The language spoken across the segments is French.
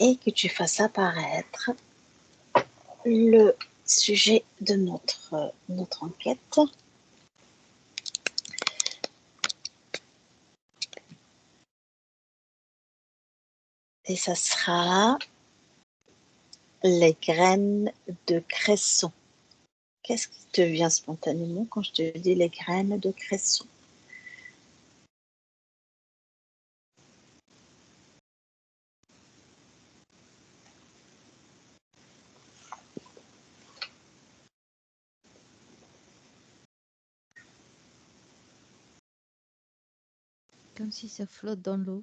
et que tu fasses apparaître le sujet de notre enquête. Et ça sera les graines de cresson. Qu'est-ce qui te vient spontanément quand je te dis les graines de cresson? Comme si ça flotte dans l'eau.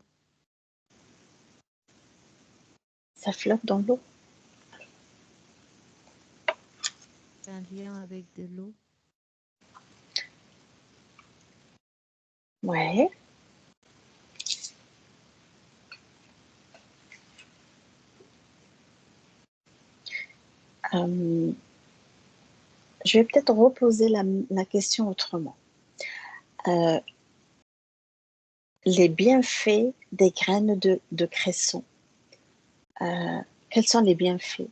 Ça flotte dans l'eau? C'est un lien avec de l'eau. Ouais. Je vais peut-être reposer la question autrement. Les bienfaits des graines de cresson. Quels sont les bienfaits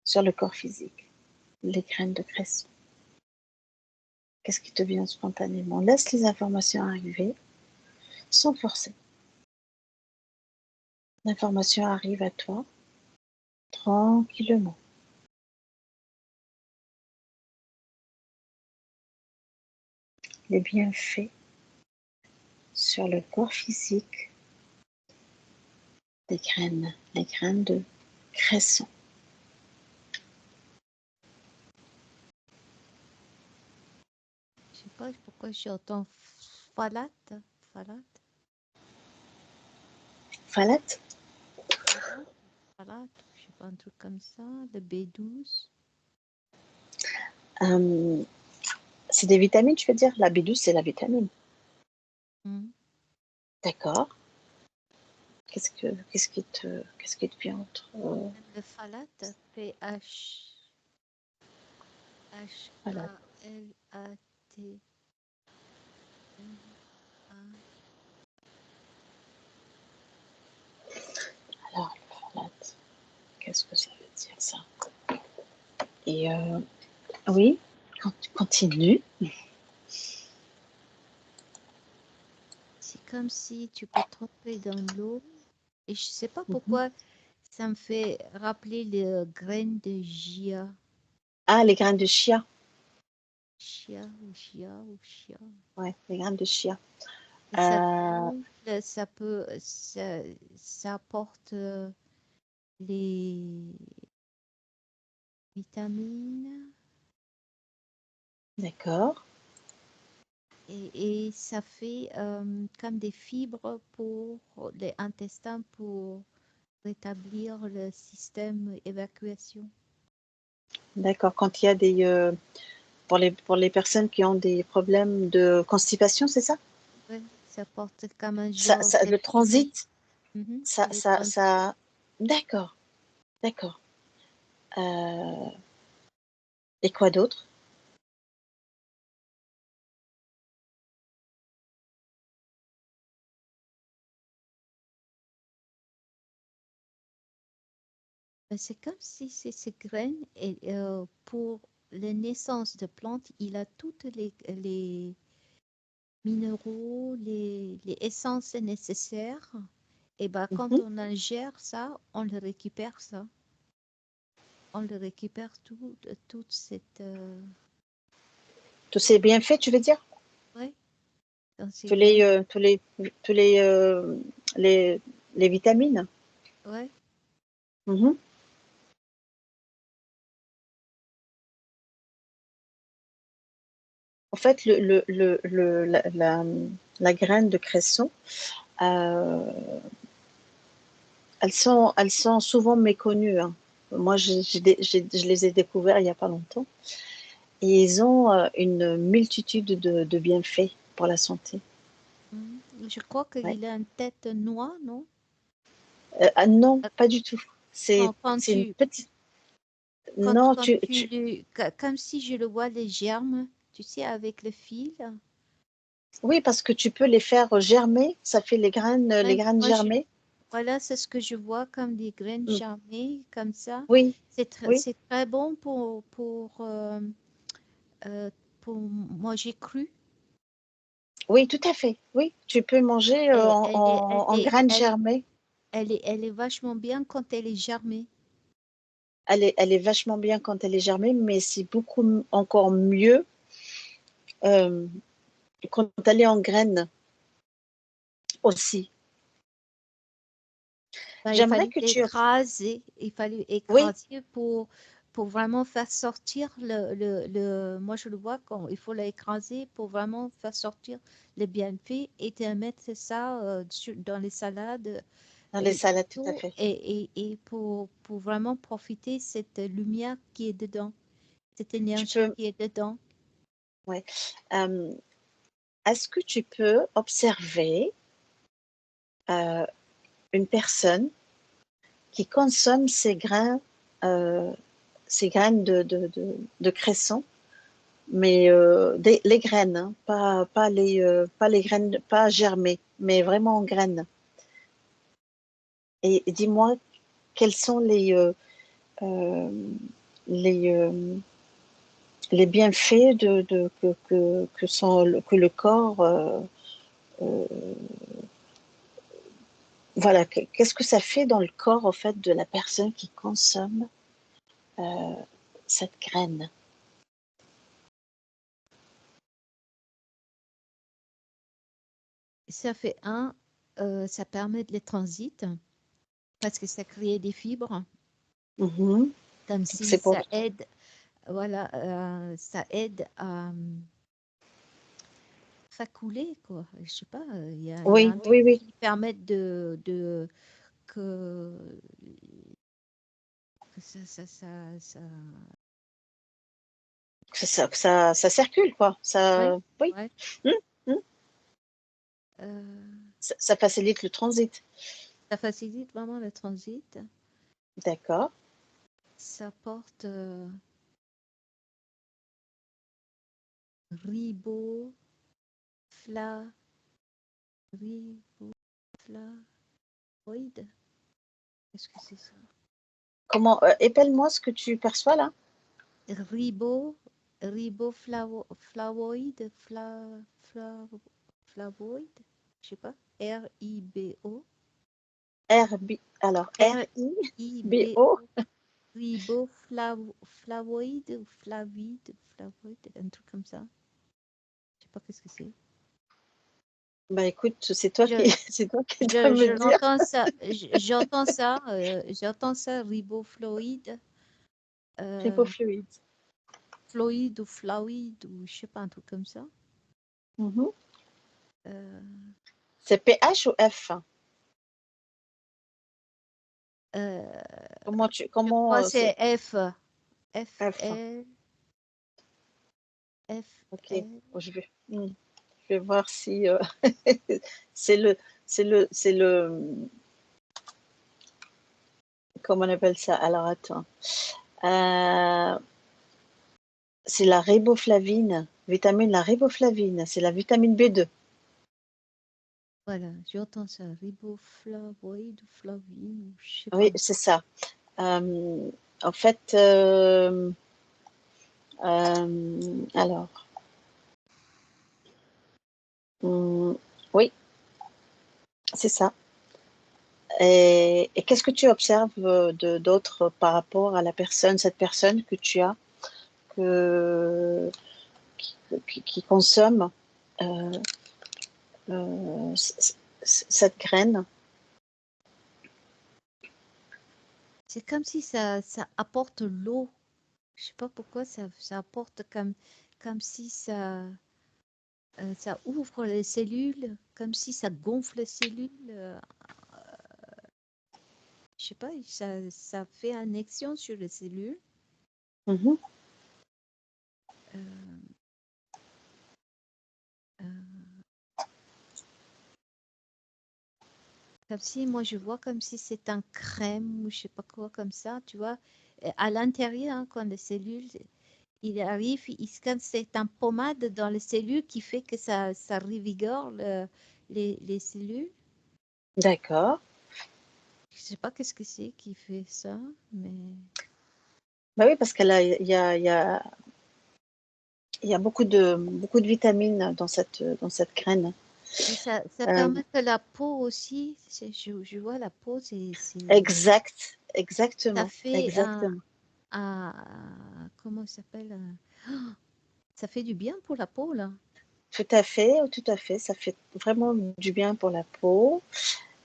sur le corps physique? Les graines de cresson. Qu'est-ce qui te vient spontanément? Laisse les informations arriver sans forcer. L'information arrive à toi tranquillement. Les bienfaits sur le corps physique des graines, les graines de cresson. Je sais pas pourquoi j'entends phthalate. Phthalate? Phthalate, je sais pas, un truc comme ça. Le B12. C'est des vitamines, tu veux dire? La B12, c'est la vitamine. D'accord. Qu'est-ce qui te vient entre Le phthalate, PH. H-A-L-A-T. Alors, le phthalate, qu'est-ce que ça veut dire ça? Et oui, continue. C'est comme si tu peux tremper dans l'eau. Et je sais pas pourquoi ça me fait rappeler les graines de chia. Ah, les graines de chia. Chia. Ouais, les graines de chia. Et ça apporte les vitamines. D'accord. Et ça fait comme des fibres pour les intestins pour rétablir le système d'évacuation. D'accord. Quand il y a des pour les personnes qui ont des problèmes de constipation, c'est ça? Oui, ça porte comme un Ça, genre le transit, ça, le ça, transit. ça. D'accord. Et quoi d'autre? C'est comme si ces graines, et, pour la naissance de plantes, il a toutes les minéraux, les essences nécessaires. Et ben, quand on ingère ça, on le récupère ça. On le récupère toute cette... Tous ces bienfaits, tu veux dire? Ouais, dans ces Tous graines. les vitamines. Ouais. En fait, la graine de cresson, elles sont souvent méconnues, hein. Moi, je les ai découverts il n'y a pas longtemps. Et ils ont une multitude de bienfaits pour la santé. Je crois Ouais. qu'il a une tête noire, non? Non, pas du tout. C'est Quand une tu, petite. Non, comme si je le vois les germes, tu sais, avec le fil. oui, parce que tu peux les faire germer. Ça fait les graines Ouais, germées. Voilà, c'est ce que je vois comme des graines Mm. germées, comme ça. Oui, C'est oui, très bon pour manger cru. oui, tout à fait. Oui, tu peux manger Et en graines germées. elle est vachement bien quand elle est germée. Elle est vachement bien quand elle est germée, mais c'est beaucoup encore mieux euh, quand elle est en graines aussi. Ben, il J'aimerais fallait que tu... l'écraser. Il fallait Oui, écraser pour vraiment faire sortir moi je le vois quand il faut l'écraser pour vraiment faire sortir les bienfaits et de mettre ça dans les salades dans les et salades, tout à tout, fait. et pour vraiment profiter cette lumière qui est dedans, cette Tu énergie peux... qui est dedans. Ouais. Euh, est-ce que tu peux observer euh, une personne qui consomme ces graines de cresson, mais les graines, hein, pas les graines, pas germées, mais vraiment en graines. Et dis-moi quels sont euh, les, euh, les bienfaits que le corps, euh, voilà, qu'est-ce que ça fait dans le corps, en fait, de la personne qui consomme euh, cette graine. Ça fait ça permet de les transits parce que ça crée des fibres, Mhm. comme si C'est pour... ça aide, voilà, ça aide à faire couler, quoi. Je sais pas, il y a Oui, un truc oui, oui. qui permet que, que ça... Ça circule, quoi. Ouais, Ça, oui. ouais. Mm, mm. Euh, Ça facilite le transit. Ça facilite vraiment le transit. D'accord. Ça porte ribofla, riboflavoïde. Qu'est-ce que c'est ça? Comment, épelle-moi ce que tu perçois là. Ribo, riboflavoïde, flavoïde, je sais pas. R-I-B-O. Alors, R-I-B-O. R-I-B-O. Riboflavoïde ou flavoïde, un truc comme ça. Je sais pas qu'est-ce que c'est. Bah écoute, c'est toi qui, Je, c'est toi qui dois me dire. j'entends ça, riboflavide, euh, Ribofluide. fluide ou fluide ou je sais pas, un truc comme ça. Mhm. Euh, C'est PH ou F? euh, je Comment crois que c'est c'est F, F, F? L, F, Ok. L. Bon, je vais voir si c'est le, c'est le, comment on appelle ça? Alors attends. Euh, c'est la riboflavine, la riboflavine, c'est la vitamine B2. Voilà, j'entends ça, riboflavoïde ou flavine, ou je sais Oui, pas. c'est ça. En fait, alors, hum, oui, c'est ça. Et qu'est-ce que tu observes d'autre par rapport à cette personne que tu as, que, qui consomme euh, cette graine? C'est comme si ça apporte l'eau. Je sais pas pourquoi ça apporte comme si ça ouvre les cellules, comme si ça gonfle les cellules. Je sais pas, ça fait une action sur les cellules. Mhm. Euh, euh, Comme si, moi je vois comme si c'est un crème ou je sais pas quoi comme ça, tu vois. À l'intérieur, hein, quand les cellules, il arrive, c'est un pommade dans les cellules qui fait que ça revigore les cellules. D'accord. Je sais pas qu'est-ce que c'est qui fait ça, mais Bah oui, parce il y a beaucoup de vitamines dans cette graine. et ça Euh, permet que la peau aussi, je vois la peau, ça exactement, fait exactement. comment ça s'appelle? Ça fait du bien pour la peau, là. Tout à fait, tout à fait. Ça fait vraiment du bien pour la peau.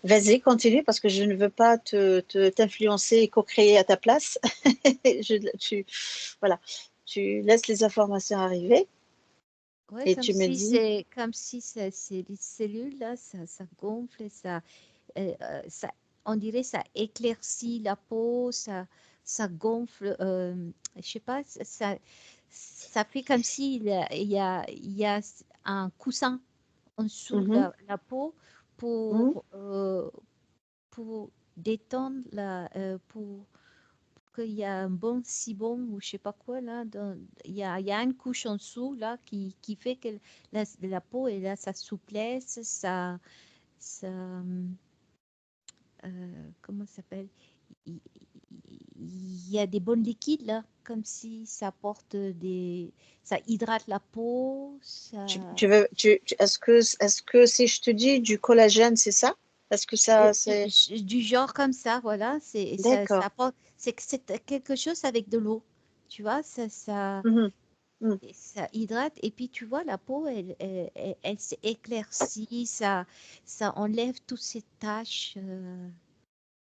Vas-y, continue parce que je ne veux pas t'influencer et co-créer à ta place. Voilà, tu laisses les informations arriver Ouais, et tu me dis, comme si c'est les cellules là, ça gonfle, ça, on dirait ça éclaircit la peau, ça gonfle. Je sais pas, ça fait comme s'il il y a un coussin en dessous de mhm, la peau mhm, pour euh, pour détendre pour qu'il y a un bon sibum ou je sais pas quoi là, il y a une couche en dessous là qui fait que la peau et là sa souplesse, comment ça s'appelle? Il, il y a des bons liquides là, comme si ça apporte ça hydrate la peau, est-ce que si je te dis du collagène, c'est ça? Est-ce que ça, c'est... du genre comme ça, voilà, ça D'accord. apporte, c'est quelque chose avec de l'eau, tu vois, Mhm, mhm. ça hydrate et puis tu vois la peau elle s'éclaircit, ça enlève toutes ces taches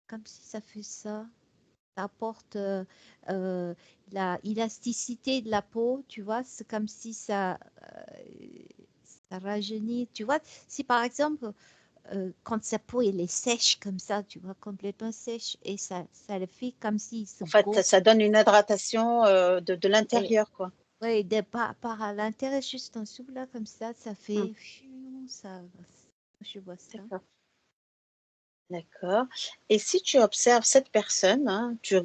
comme si ça fait ça. Ça apporte la élasticité de la peau, tu vois, c'est comme si ça rajeunit. Tu vois, si par exemple quand sa peau elle est sèche comme ça, tu vois, complètement sèche et ça le fait comme s'il se En fait, gonfle. ça donne une hydratation de Et, l'intérieur, quoi. ouais, par à l'intérieur, juste en dessous, là, comme ça Mhm, fait ça, je vois ça. d'accord. D'accord. Et si tu observes cette personne, hein, tu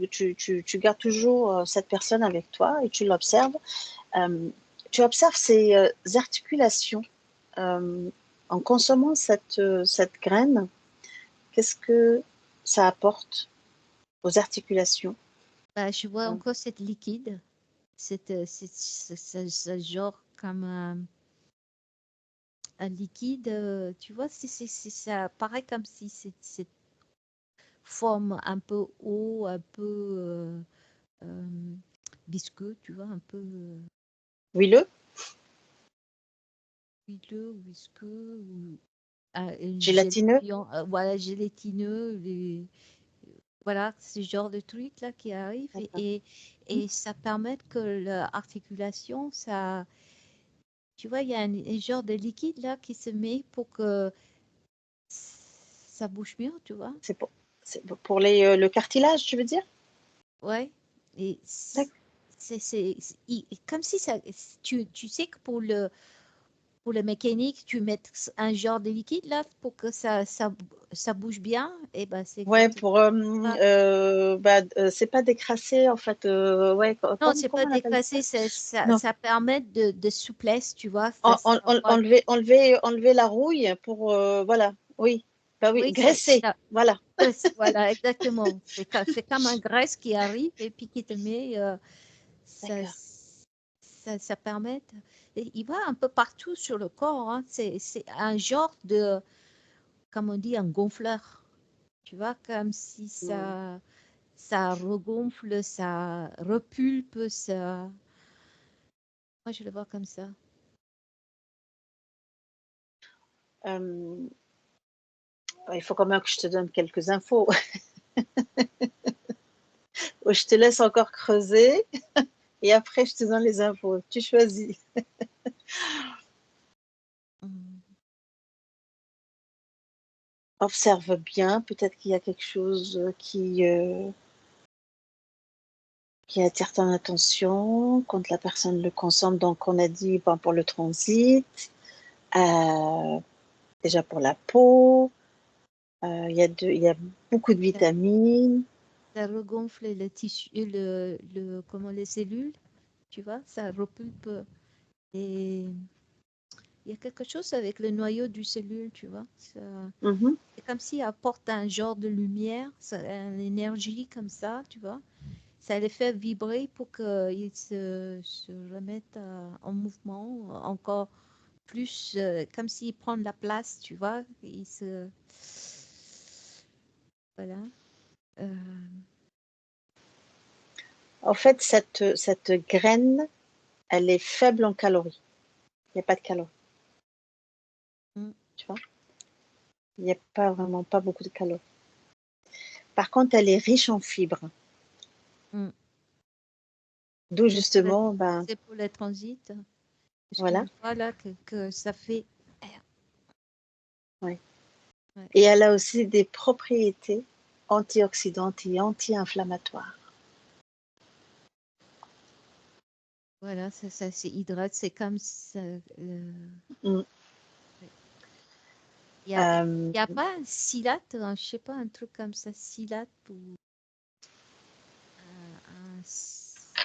gardes toujours cette personne avec toi et tu l'observes, euh, tu observes ses articulations. Euh, en consommant cette graine, qu'est-ce que ça apporte aux articulations? Bah, je vois Euh, encore cette liquide, ce genre comme un liquide, tu vois, ça paraît comme si c'est forme un peu haut, un peu euh, visqueux, tu vois, un peu Huileux, huileux, visqueux, ou gélatineux? voilà, gélatineux, voilà, ce genre de truc là qui arrive D'accord. et ça permet que l'articulation, tu vois, il y a un genre de liquide là qui se met pour que ça bouge mieux, tu vois. C'est pour, c'est pour le cartilage, tu veux dire? Ouais. Et D'accord. comme si tu sais que pour le mécanique, tu mets un genre de liquide là pour que ça bouge bien, et ben c'est Ouais, exactement pour ça. c'est pas décrasser en fait. Ouais, Non, c'est pas comment on appelle ça? déclassé, Non, ça permet de souplesse, tu vois. Ouais. enlever la rouille pour voilà. Oui, bah oui, Oui, graisser. Voilà. voilà, exactement. C'est comme un graisse qui arrive et puis qui te met, ça, D'accord. ça permet. Et il va un peu partout sur le corps, hein. C'est un genre de, comme on dit, un gonfleur. Tu vois, comme si Hmm. ça regonfle, ça repulpe, Moi, je le vois comme ça. Euh, il faut quand même que je te donne quelques infos. Je te laisse encore creuser et après je te donne les infos. Tu choisis. Mm. Observe bien. Peut-être qu'il y a quelque chose qui attire ton attention quand la personne le consomme. Donc, on a dit bon, pour le transit, euh, déjà pour la peau, il y a beaucoup de Ça, vitamines. ça regonfle le tissu, comment les cellules, tu vois, ça repulpe. Et il y a quelque chose avec le noyau du cellule, tu vois. Mhm. C'est comme s'il apporte un genre de lumière, une énergie comme ça, tu vois. Ça les fait vibrer pour qu'ils se remettent en mouvement encore plus, comme s'ils prennent la place, tu vois. Ils se... Voilà. En fait, cette graine, elle est faible en calories. Il n'y a pas de calories, Mm. tu vois. Il n'y a pas vraiment pas beaucoup de calories. Par contre, elle est riche en fibres. Mm. D'où C'est pour, justement, c'est pour les transits. Parce voilà. qu'on voit là que ça fait... Ouais. Ouais. Et elle a aussi des propriétés antioxydantes et anti-inflammatoires. Voilà, ça s'hydrate. C'est comme ça, Mm. il y a pas un silate, je sais pas, un truc comme ça, silate ou un silate.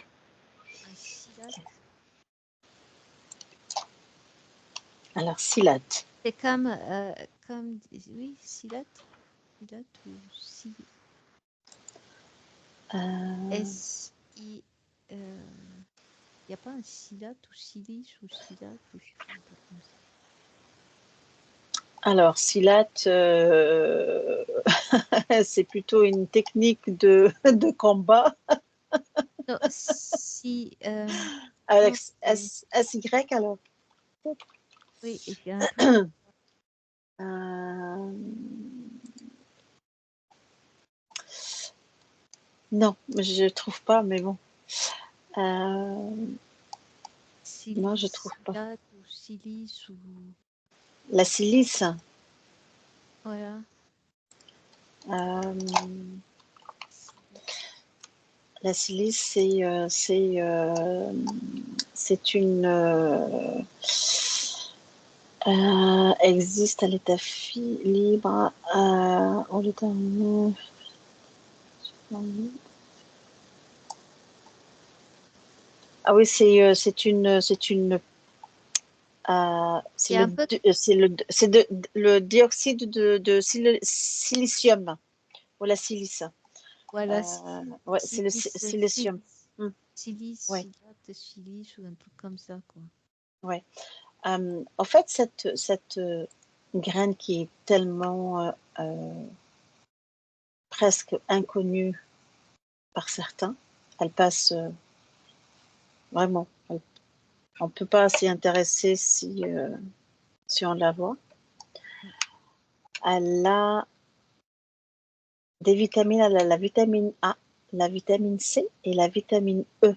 Alors, silate. C'est comme, oui, silate ou si, S-I, il n'y a pas un silate ou silice ou silate ou je sais pas, un truc comme ça. Alors, silate, c'est plutôt une technique de combat. Non, si, non, Avec SY, alors. oui, j'ai un truc. Euh, non, je ne trouve pas, mais bon. Non, je ne trouve pas. Silate ou silice ou... La silice, Voilà. euh, la silice, c'est une existe à l'état libre au l'état. Ah oui, c'est une C'est un peu... le dioxyde de silicium ou la silice. Voilà, Ouais, c'est le silice, silicium. silice, Ouais, silate, silice ou un truc comme ça, quoi. ouais. En fait, cette graine qui est tellement presque inconnue par certains, elle passe vraiment. On ne peut pas s'y intéresser si on la voit. Elle a des vitamines, elle a la vitamine A, la vitamine C et la vitamine E.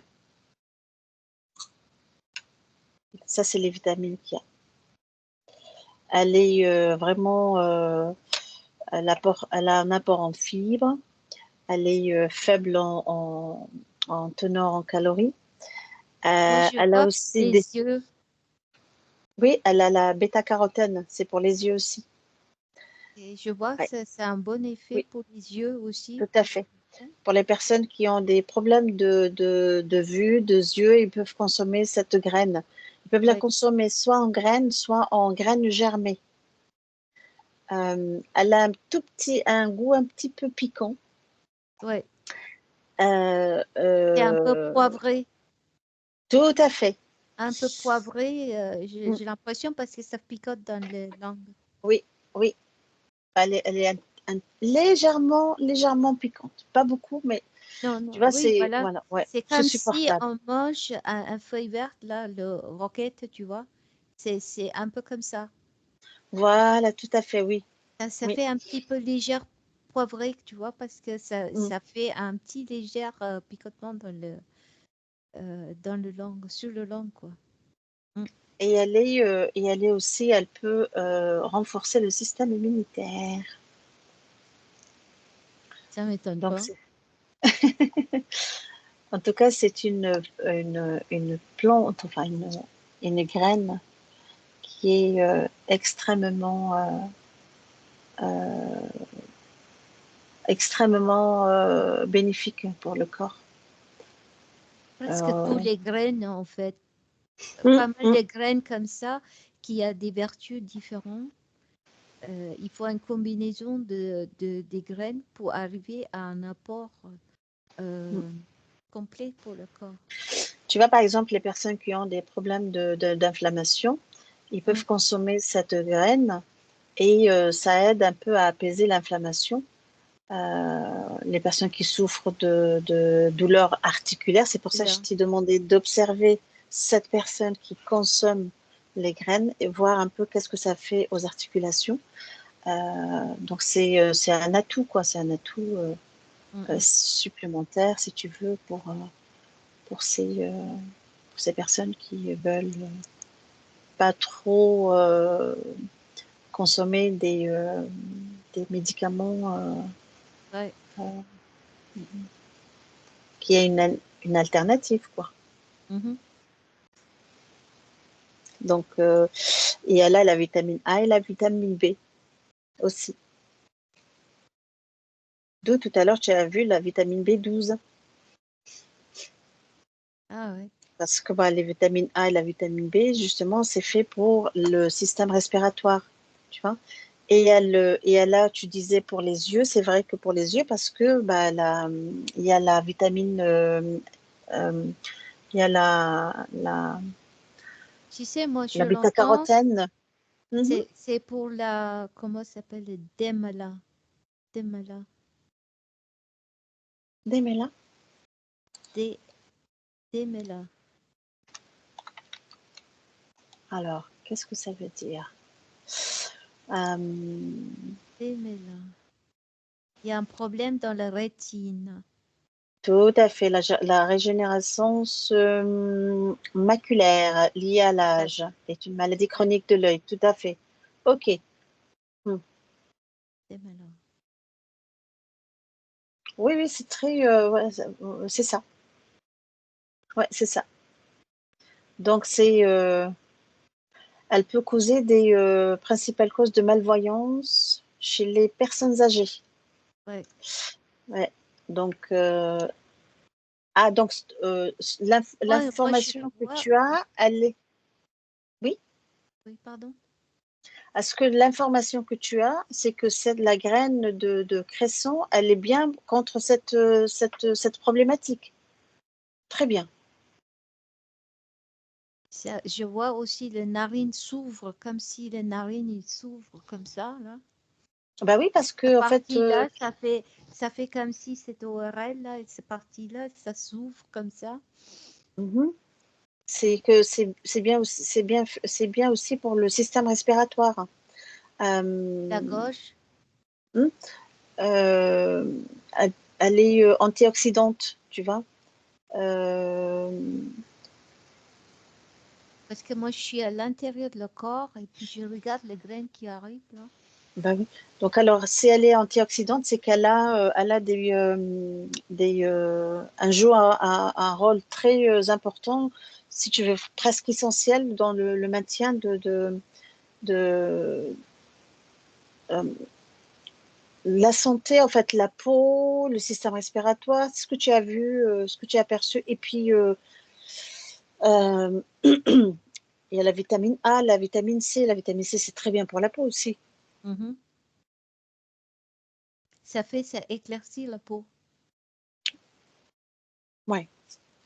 Ça, c'est les vitamines qu'il y a. Elle est vraiment, elle a un apport en fibres, elle est faible en teneur en calories. Moi, je Elle a vois aussi les des... yeux. Oui, elle a la bêta-carotène, c'est pour les yeux aussi. Et je vois que Ouais, c'est un bon effet oui, pour les yeux aussi. tout à fait. Pour les personnes qui ont des problèmes de vue, de yeux, ils peuvent consommer cette graine. Ils peuvent la Ouais, consommer soit en graines, soit en graines germées. Elle a un goût un petit peu piquant. ouais. Euh, C'est un peu euh, poivré. tout à fait. Un peu poivré, Mm, j'ai l'impression parce que ça picote dans les langues. oui, oui. Elle est légèrement piquante. Pas beaucoup, mais Non, tu non, vois, oui, c'est voilà. voilà, ouais, C'est c'est comme si supportable. on mange un feuille verte, là, le roquette, tu vois. C'est un peu comme ça. Voilà, tout à fait, oui. Ça Oui. fait un petit peu légère poivrée, tu vois, parce que Mm. ça fait un petit léger picotement dans le langue, sur le langue, quoi. Mm. Et elle est aussi, elle peut renforcer le système immunitaire. Ça m'étonne Donc, pas. en tout cas, c'est une plante, enfin une graine qui est extrêmement bénéfique pour le corps. Presque tous Euh, les graines, en fait. mm, Pas mal mm, de graines comme ça qui a des vertus différentes. Il faut une combinaison des graines pour arriver à un apport complet pour le corps. Tu vois, par exemple, les personnes qui ont des problèmes d'inflammation, ils peuvent consommer cette graine et ça aide un peu à apaiser l'inflammation. Les personnes qui souffrent de douleurs articulaires, c'est pour ça que je t'ai demandé d'observer cette personne qui consomme les graines et voir un peu qu'est-ce que ça fait aux articulations. Donc c'est un atout, quoi. C'est un atout supplémentaire, si tu veux, pour ces personnes qui veulent pas trop consommer des médicaments. Qui est une alternative, quoi. Donc, et elle a la vitamine A et la vitamine B aussi. D'où tout à l'heure, tu as vu la vitamine B12. Ah ouais. Parce que les vitamines A et la vitamine B, justement, c'est fait pour le système respiratoire, tu vois. Et elle a, tu disais pour les yeux, c'est vrai que pour les yeux, parce que il y a la vitamine, il y a la Tu sais, moi, je la l'entends, bêta-carotène. c'est pour la, comment ça s'appelle, le démala. Démala. Démêla. Démela. Alors, qu'est-ce que ça veut dire? Démela. Il y a un problème dans la rétine. Tout à fait, la régénération maculaire liée à l'âge est une maladie chronique de l'œil, tout à fait. Ok. Démela. Oui, oui, c'est très. Ouais, c'est ça. Ouais, c'est ça. Donc, elle peut causer des principales causes de malvoyance chez les personnes âgées. Ouais. Ouais. Donc, donc l'information que tu as, elle est. Oui? Oui, pardon. Est-ce que l'information que tu as, c'est que c'est la graine de cresson, elle est bien contre cette problématique? Très bien. Je vois aussi les narines s'ouvrent comme si les narines s'ouvrent comme ça là. Bah oui, parce que en fait, là, ça fait comme si cette ORL là et cette partie là, ça s'ouvre comme ça. c'est que c'est bien aussi, c'est bien aussi pour le système respiratoire. La gauche. Elle est antioxydante, tu vois. Parce que moi, je suis à l'intérieur de le corps et puis je regarde les graines qui arrivent là. Bah oui. Donc alors, si elle est antioxydante, c'est qu'elle a, elle a un joue un rôle très important, si tu veux, presque essentiel dans le maintien de la santé, en fait, la peau, le système respiratoire, ce que tu as vu, ce que tu as aperçu. Et puis, il y a la vitamine A, la vitamine C. La vitamine C, c'est très bien pour la peau aussi. Ça éclaircit la peau. Ouais.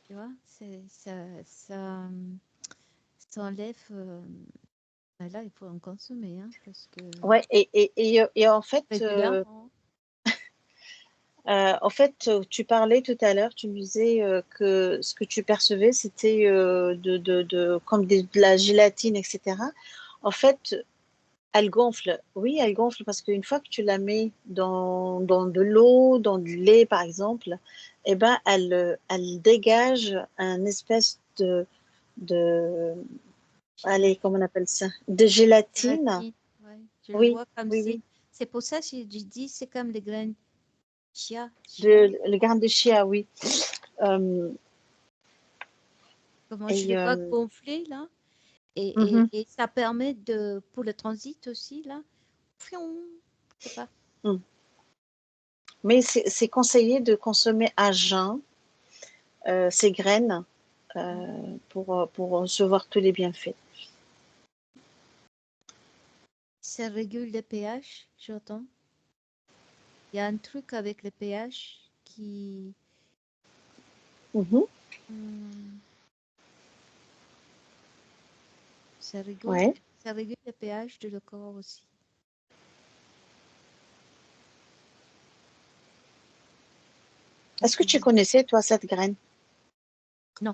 Tu vois, ça enlève. Là, il faut en consommer, hein, parce que. Ouais, et en fait, Régulièrement. En fait, tu parlais tout à l'heure, tu me disais que ce que tu percevais, c'était comme de la gélatine, etc. En fait, elle gonfle. Oui, elle gonfle parce qu'une fois que tu la mets dans de l'eau, dans du lait, par exemple, eh ben, elle dégage un espèce de allez, comment on appelle ça? De gélatine. Gélatine, ouais. Je le Oui, vois comme oui, si. oui. C'est pour ça que je dis c'est comme les graines chia. Le grain de chia, oui. Comment je les vois gonfler là. Et ça permet pour le transit aussi là. Fion, je sais pas. Mais c'est conseillé de consommer à jeun ces graines pour recevoir tous les bienfaits. ça régule le pH, j'entends. Il y a un truc avec le pH qui... Mhm. Ça régule, Ouais. ça régule le pH de le corps aussi. Est-ce que tu connaissais, toi, cette graine? Non.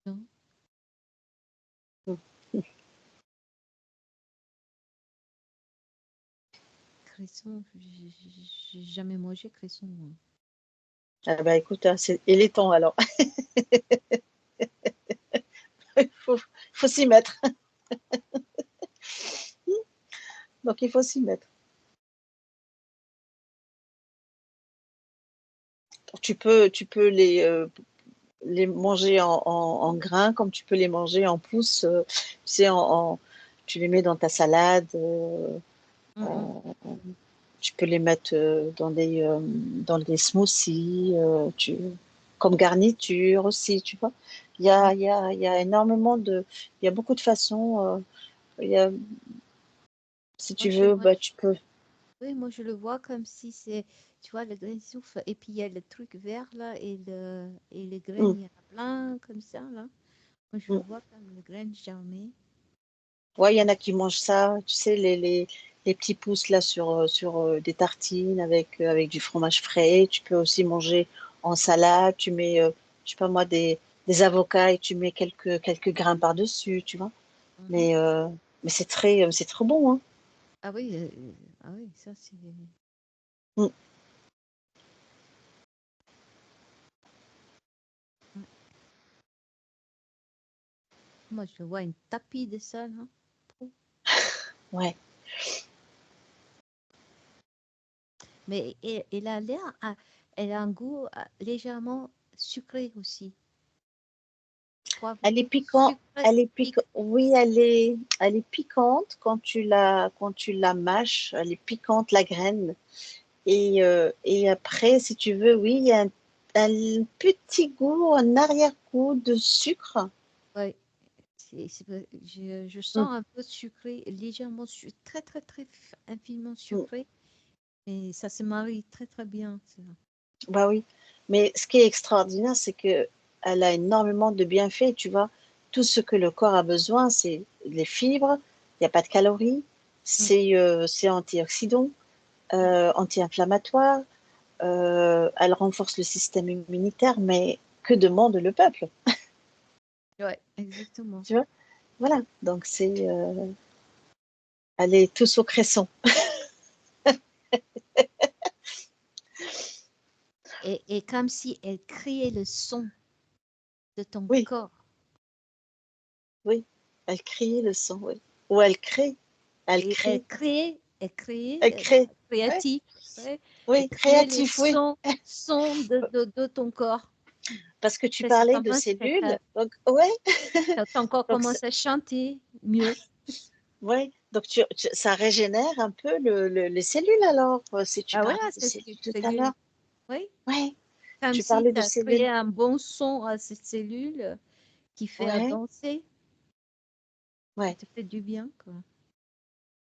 Non. Mm. Cresson, j'ai jamais mangé cresson, moi. Ah bah écoute, hein, il est temps alors. Il faut s'y mettre. Donc il faut s'y mettre. Tu peux les manger en grains, comme tu peux les manger en pousses. Tu sais, tu les mets dans ta salade. Tu peux les mettre dans des smoothies, comme garniture aussi, tu vois. Il y a énormément il y a beaucoup de façons. Si Moi, tu veux, bah, tu peux. oui, moi, je le vois comme si c'est, tu vois, le grain de souffle, et puis il y a le truc vert, là, et les graines, Mm, il y en a plein, comme ça, là. Moi, je le mm. vois comme le graine germée. Ouais, il y en a qui mangent ça, tu sais, les petits pouces là sur des tartines avec du fromage frais. Tu peux aussi manger en salade. Tu mets, je sais pas moi, des avocats et tu mets quelques grains par-dessus, tu vois. Mhm. Mais c'est trop bon, hein. Ah oui, ah oui, ça, c'est... Mm. Ouais. Moi, je vois une tapis de ça, là. Ouais. Mais elle a l'air, elle a un goût légèrement sucré aussi. Elle est Poivré, piquante. sucré, Oui, elle est piquante quand tu la mâches. Elle est piquante, la graine. Et après, si tu veux, oui, il y a un petit goût, un arrière-goût de sucre. ouais. Je Mm, sens un peu sucré, légèrement très, très, très infiniment mm. sucré. Et ça se marie très, très bien, ça. Bah oui. Mais ce qui est extraordinaire, c'est que elle a énormément de bienfaits, tu vois. Tout ce que le corps a besoin, c'est les fibres, il n'y a pas de calories, Mm, c'est antioxydant, mm. anti-inflammatoire, elle renforce le système immunitaire, mais que demande le peuple, Ouais, exactement. tu vois? Voilà, donc elle est tous au cresson. Et comme si elle créait le son de ton Oui, corps. oui, elle crie le son, oui. Ou elle crée, elle Et crie, elle crée, elle crée. Ouais, créatif, ouais, elle oui, crée les créatif, oui. sons de ton corps. Parce que tu C'est parlais pas de mal, cellules, donc ouais, ton corps donc commence à chanter mieux. ouais, donc ça régénère un peu les cellules alors, si tu Ah voilà, parlais de c'est ce que cellules tu tout à régule. l'heure. Oui, Ouais, comme tu si parlais tu de as créé cellules. un bon son à cette cellule qui fait à Ouais, danser, qui ouais, te fait du bien, quoi.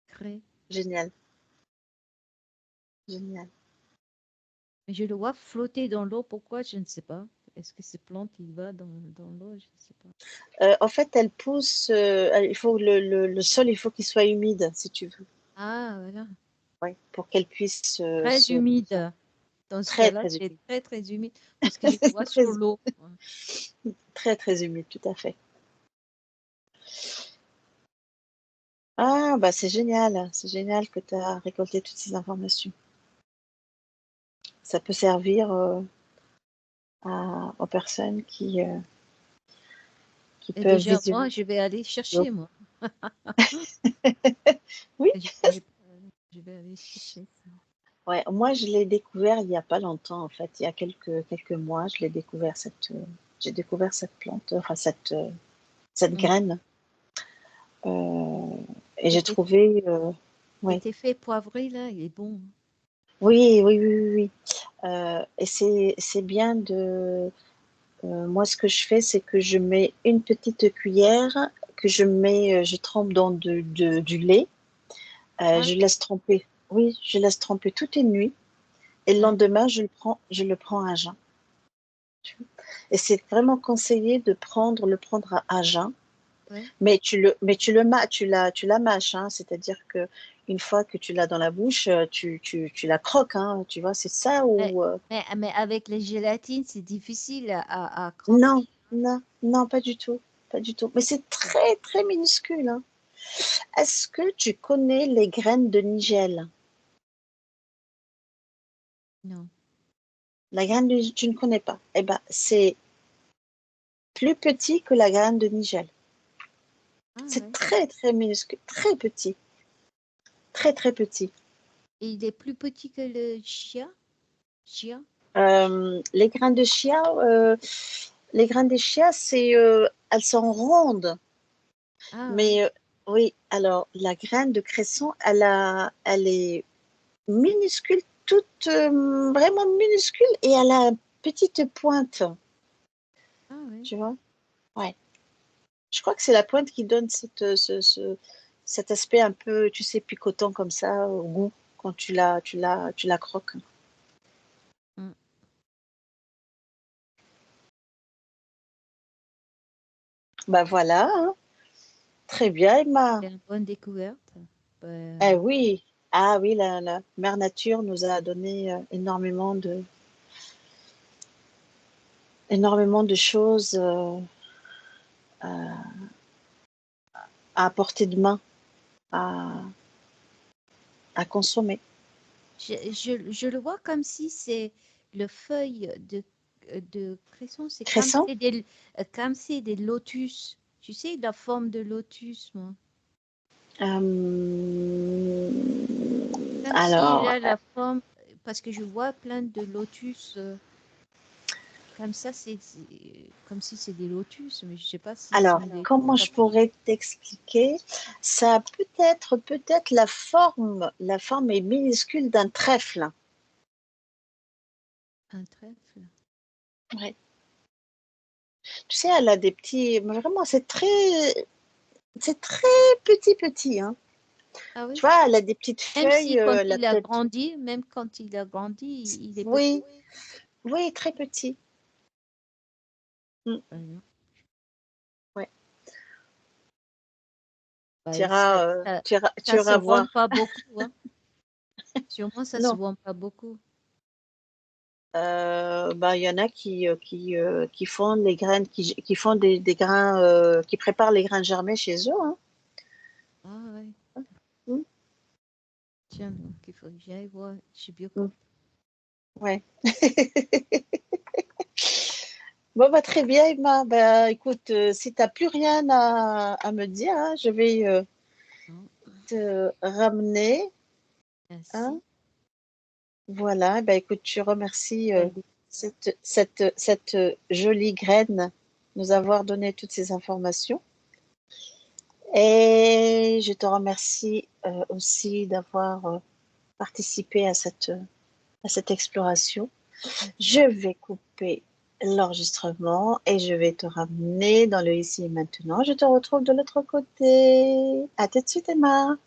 Créer. génial, génial. Mais je le vois flotter dans l'eau. Pourquoi? Je ne sais pas. Est-ce que cette plante, il va dans l'eau? Je ne sais pas. En fait, elle pousse, il faut le sol, il faut qu'il soit humide, si tu veux. Ah, voilà. Ouais, pour qu'elle puisse Très humide. Dans ce très cas-là, très c'est humide, très, très humide parce que je le vois sur très l'eau. Ouais. très très humide, tout à fait. Ah, bah c'est génial que tu as récolté toutes ces informations. Ça peut servir aux personnes qui Et peuvent déjà, moi, visualiser. je vais aller chercher, moi. Oui, Je vais aller chercher ça. ouais, moi je l'ai découvert il n'y a pas longtemps, en fait, il y a quelques mois, j'ai découvert cette plante, enfin cette Mm. graine, euh, et j'ai Et trouvé, ouais, tes faits poivrés, là, il est bon. oui, oui, oui, oui, oui. Et c'est bien moi ce que je fais, c'est que je mets une petite cuillère que je trempe dans du lait. Ah, Je laisse tremper. Oui, je laisse tremper toute une nuit. Et le ouais, lendemain, je le prends à jeun. Et c'est vraiment conseillé de le prendre à jeun. ouais. Mais tu la mâches, hein, c'est-à-dire que une fois que tu l'as dans la bouche, tu la croques, hein, tu vois, c'est ça Mais, ou mais avec les gélatines, c'est difficile à non, croquer. non, non, pas du tout, pas du tout. Mais c'est très, très minuscule, hein. Est-ce que tu connais les graines de nigel? Non. La graine de tu ne connais pas. Eh ben, c'est plus petit que la graine de nigel. Ah C'est ouais. très, très minuscule, très petit, très, très petit. Et il est plus petit que le chia? Chia? Les graines de chia, elles sont rondes. Ah ouais. Mais oui, alors la graine de cresson, elle est minuscule, toute vraiment minuscule, et elle a une petite pointe, Ah ouais. tu vois? Ouais. Je crois que c'est la pointe qui donne cet aspect un peu, tu sais, picotant comme ça au goût quand tu la croques. Mm. Bah voilà, hein. Très bien, Emma. C'est une bonne découverte. Eh Ben, oui, ah oui, la mère nature nous a donné énormément de choses à portée de main, à, à consommer. je le vois comme si c'est le feuille de cresson, c'est Cresson? comme c'est des lotus. Tu sais, la forme de lotus, moi. Euh, Comme s'il alors, a la forme, parce que je vois plein de lotus comme ça, comme si c'est des lotus, mais je sais pas si alors, c'est des comment je caterpillars. pourrais t'expliquer? Ça a peut-être la forme est minuscule d'un trèfle. Un trèfle. Ouais. Tu sais, elle a des petits, mais vraiment, c'est très petit, petit, hein. Ah Tu oui. vois, elle a des petites Même si feuilles, quand elle a il a peut-être, grandi, même quand il a grandi, il est petit. oui, oui, très petit. Mm, Non. ouais. Tu Bah, iras, tu ça se iras vend voir. pas beaucoup, hein. Sûrement, ça se Non, vend pas beaucoup. bah, il y en a qui font les graines, qui font des grains, qui préparent les grains germés chez eux, hein. Ah ouais. Mm, Tiens, donc il faut que j'aille voir chez mm, Biocop. ouais. Bon, bah, très bien, Emma. Bah, écoute, si tu n'as plus rien à me dire, hein, je vais Non, te ramener, hein. merci. Voilà, bah, écoute, je remercie Belle découverte. cette jolie graine nous avoir donné toutes ces informations. Et je te remercie aussi d'avoir participé à cette exploration. Je vais couper l'enregistrement et je vais te ramener dans le ici et maintenant. Je te retrouve de l'autre côté. À tout de suite, Emma.